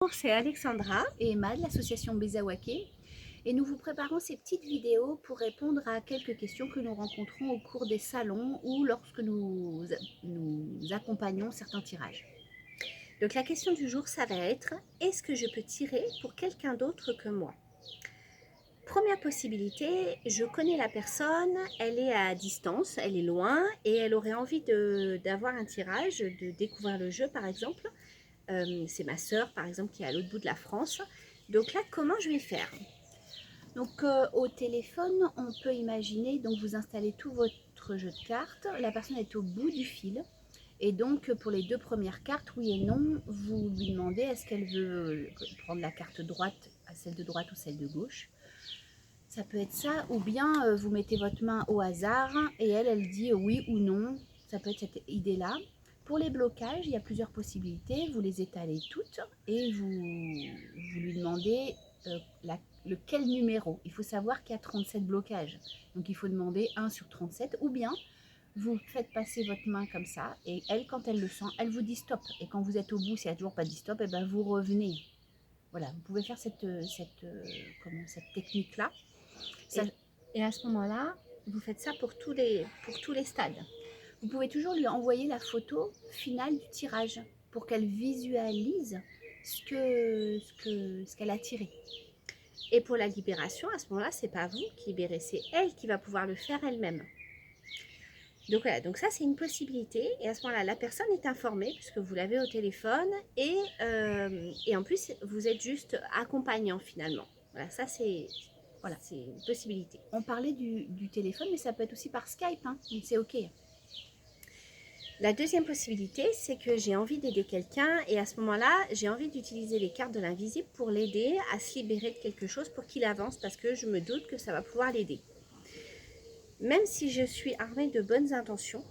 Bonjour, c'est Alexandra et Emma de l'association Bezawake et nous vous préparons ces petites vidéos pour répondre à quelques questions que nous rencontrons au cours des salons ou lorsque nous accompagnons certains tirages. Donc la question du jour, ça va être: est-ce que je peux tirer pour quelqu'un d'autre que moi? Première possibilité, je connais la personne, elle est à distance, elle est loin et elle aurait envie d'avoir un tirage, de découvrir le jeu par exemple. C'est ma sœur par exemple qui est à l'autre bout de la France. Donc là, comment je vais faire? Donc au téléphone, on peut imaginer, donc vous installez tout votre jeu de cartes, la personne est au bout du fil. Et donc pour les deux premières cartes, oui et non, vous lui demandez est-ce qu'elle veut prendre la carte droite, celle de droite ou celle de gauche. Ça peut être ça, ou bien vous mettez votre main au hasard et elle dit oui ou non. Ça peut être cette idée-là. Pour les blocages, il y a plusieurs possibilités. Vous les étalez toutes et vous lui demandez lequel numéro. Il faut savoir qu'il y a 37 blocages. Donc il faut demander 1 sur 37. Ou bien vous faites passer votre main comme ça et elle, quand elle le sent, elle vous dit stop. Et quand vous êtes au bout, s'il n'y a toujours pas dit stop, et ben vous revenez. Voilà, vous pouvez faire cette technique-là. Et à ce moment-là, vous faites ça pour tous les stades. Vous pouvez toujours lui envoyer la photo finale du tirage pour qu'elle visualise ce qu'elle a tiré. Et pour la libération, à ce moment-là, c'est pas vous qui libérez, c'est elle qui va pouvoir le faire elle-même. Donc voilà, donc ça c'est une possibilité. Et à ce moment-là, la personne est informée puisque vous l'avez au téléphone et en plus vous êtes juste accompagnant finalement. Voilà, ça c'est une possibilité. On parlait du téléphone, mais ça peut être aussi par Skype, hein, donc c'est ok. La deuxième possibilité, c'est que j'ai envie d'aider quelqu'un et à ce moment-là, j'ai envie d'utiliser les cartes de l'invisible pour l'aider à se libérer de quelque chose pour qu'il avance parce que je me doute que ça va pouvoir l'aider. Même si je suis armée de bonnes intentions,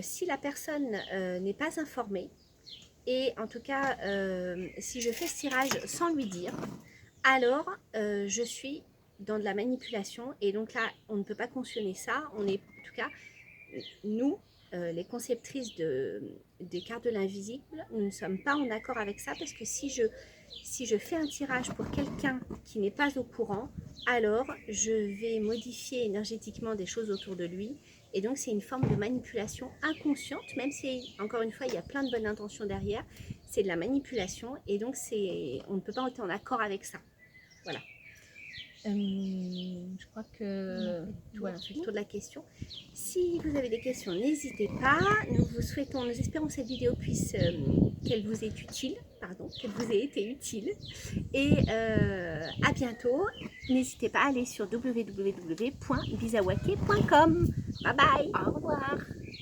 si la personne n'est pas informée, et en tout cas, si je fais ce tirage sans lui dire, alors je suis dans de la manipulation et donc là, on ne peut pas cautionner ça. On est, en tout cas, nous, les conceptrices des cartes de l'invisible, nous ne sommes pas en accord avec ça parce que si je fais un tirage pour quelqu'un qui n'est pas au courant, alors je vais modifier énergétiquement des choses autour de lui et donc c'est une forme de manipulation inconsciente, même si encore une fois il y a plein de bonnes intentions derrière, c'est de la manipulation et donc on ne peut pas être en accord avec ça. Voilà. Je crois que voilà, c'est le tour de la question. Si vous avez des questions, n'hésitez pas. Nous espérons que cette vidéo qu'elle vous est utile, qu'elle vous ait été utile. Et à bientôt. N'hésitez pas à aller sur www.bizawake.com. Bye bye. Au revoir.